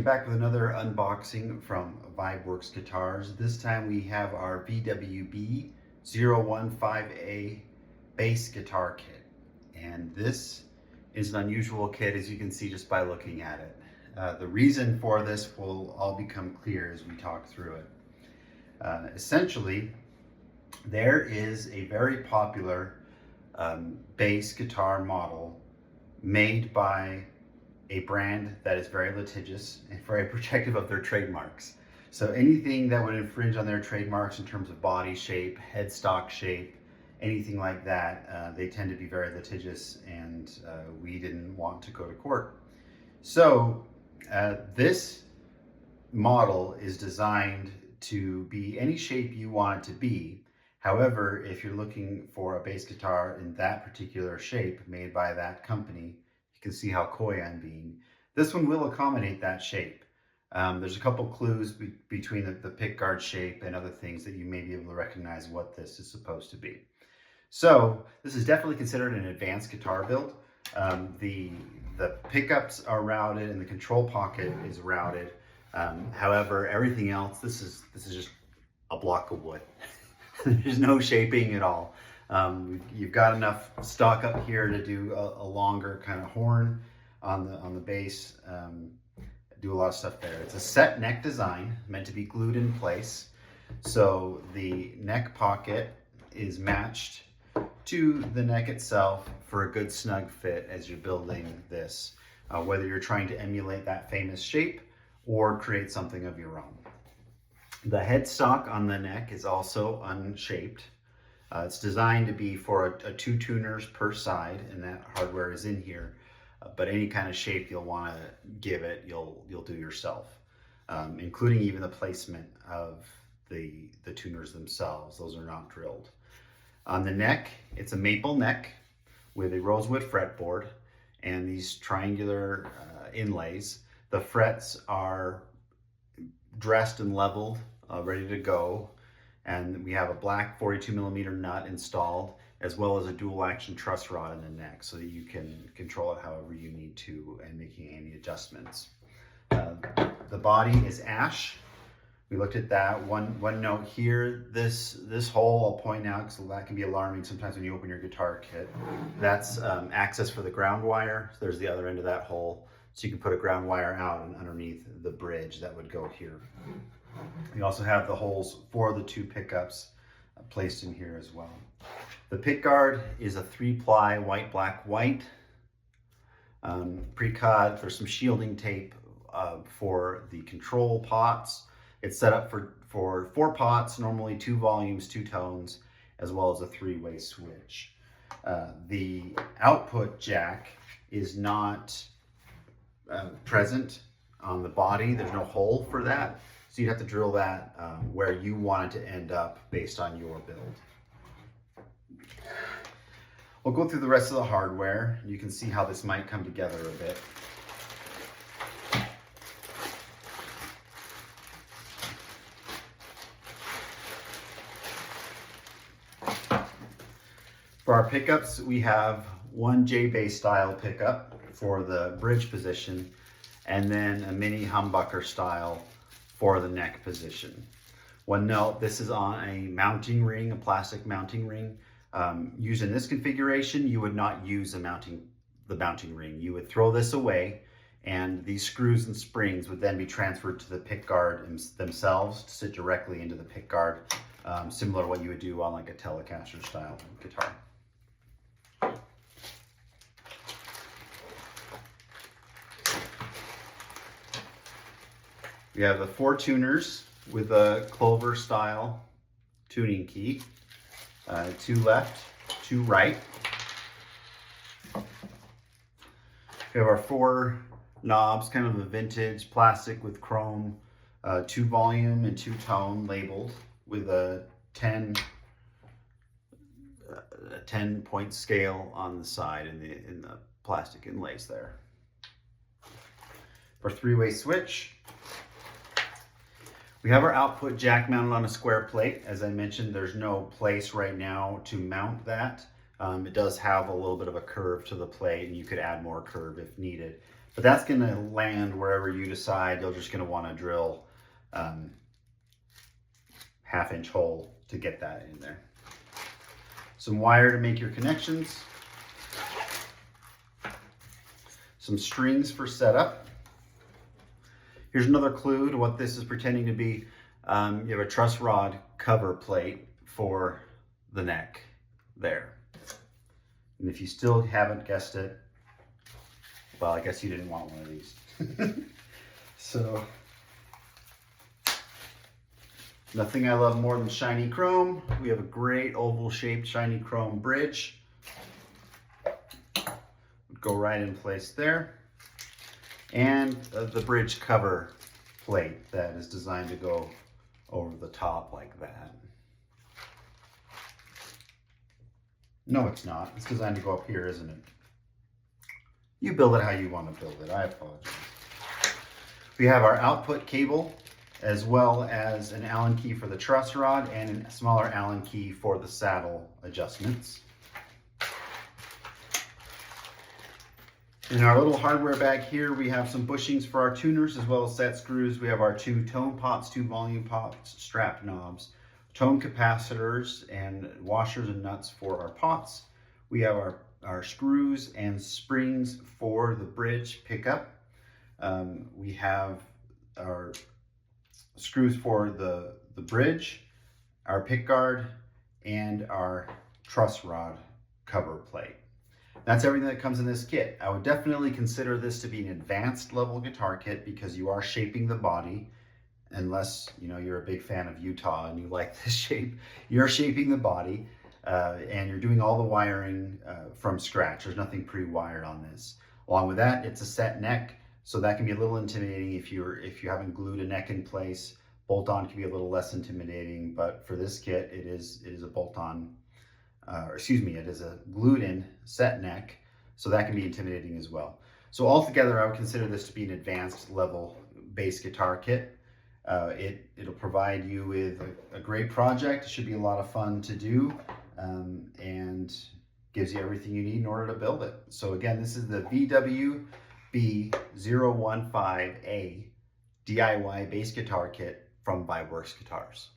back with another unboxing from Vibeworks Guitars. This time we have our VWB 015A bass guitar kit. And this is an unusual kit, as you can see just by looking at it. The reason for this will all become clear as we talk through it. Essentially, there is a very popular bass guitar model made by a brand that is very litigious and very protective of their trademarks. So anything that would infringe on their trademarks in terms of body shape, headstock shape, anything like that, they tend to be very litigious, and we didn't want to go to court. So this model is designed to be any shape you want it to be. However, if you're looking for a bass guitar in that particular shape made by that company, you can see how coy I'm being. This one will accommodate that shape. There's a couple clues between the pickguard shape and other things that you may be able to recognize what this is supposed to be. So this is definitely considered an advanced guitar build. The pickups are routed and the control pocket is routed. However, everything else, this is just a block of wood. There's no shaping at all. You've got enough stock up here to do a longer kind of horn on the bass. Do a lot of stuff there. It's a set neck design meant to be glued in place. So the neck pocket is matched to the neck itself for a good snug fit as you're building this, whether you're trying to emulate that famous shape or create something of your own. The headstock on the neck is also unshaped. It's designed to be for a 2 tuners per side, and that hardware is in here. But any kind of shape you'll want to give it, you'll do yourself, including even the placement of the tuners themselves. Those are not drilled. On the neck, it's a maple neck with a rosewood fretboard and these triangular inlays. The frets are dressed and leveled, ready to go. And we have a black 42mm nut installed, as well as a dual action truss rod in the neck so that you can control it however you need to and making any adjustments. The body is ash. We looked at that. One note here, this hole, I'll point out because that can be alarming sometimes when you open your guitar kit. That's access for the ground wire. There's the other end of that hole. So you can put a ground wire out and underneath the bridge that would go here. We also have the holes for the 2 pickups placed in here as well. The pickguard is a 3-ply white, black, white pre-cut. There's some shielding tape for the control pots. It's set up for 4 pots, normally 2 volumes, 2 tones, as well as a 3-way switch. The output jack is not present on the body. There's no hole for that. So you'd have to drill that where you want it to end up based on your build. We'll go through the rest of the hardware. You can see how this might come together a bit. For our pickups, we have one J-bass style pickup for the bridge position, and then a mini humbucker style for the neck position. One note, this is on a mounting ring, a plastic mounting ring. Using this configuration, you would not use the mounting ring. You would throw this away, and these screws and springs would then be transferred to the pickguard themselves to sit directly into the pickguard, similar to what you would do on like a Telecaster style guitar. We have the 4 tuners with a clover style tuning key, 2 left, 2 right. We have our 4 knobs, kind of a vintage plastic with chrome, 2 volume and 2 tone labeled with a 10-point scale on the side in the plastic inlays there. For 3-way switch, we have our output jack mounted on a square plate. As I mentioned, there's no place right now to mount that. It does have a little bit of a curve to the plate, and you could add more curve if needed. But that's going to land wherever you decide. You're just going to want to drill 1/2-inch hole to get that in there. Some wire to make your connections. Some strings for setup. Here's another clue to what this is pretending to be. You have a truss rod cover plate for the neck there. And if you still haven't guessed it, well, I guess you didn't want one of these. So, nothing I love more than shiny chrome. We have a great oval shaped shiny chrome bridge. Go right in place there. And the bridge cover plate that is designed to go over the top like that. No, it's not. It's designed to go up here, isn't it? You build it how you want to build it. I apologize. We have our output cable, as well as an Allen key for the truss rod and a smaller Allen key for the saddle adjustments. In our little hardware bag here, we have some bushings for our tuners, as well as set screws. We have our 2 tone pots, 2 volume pots, strap knobs, tone capacitors, and washers and nuts for our pots. We have our screws and springs for the bridge pickup. We have our screws for the bridge, our pick guard, and our truss rod cover plate. That's everything that comes in this kit. I would definitely consider this to be an advanced level guitar kit because you are shaping the body. Unless you're a big fan of Utah and you like this shape, you're shaping the body and you're doing all the wiring from scratch. There's nothing pre-wired on this. Along with that, it's a set neck, so that can be a little intimidating if you haven't glued a neck in place. Bolt-on can be a little less intimidating, but for this kit, it is a bolt-on. It is a glued-in set neck, so that can be intimidating as well. So altogether, I would consider this to be an advanced level bass guitar kit. It'll provide you with a great project. It should be a lot of fun to do, and gives you everything you need in order to build it. So again, this is the VWB015A DIY bass guitar kit from Vibeworks Guitars.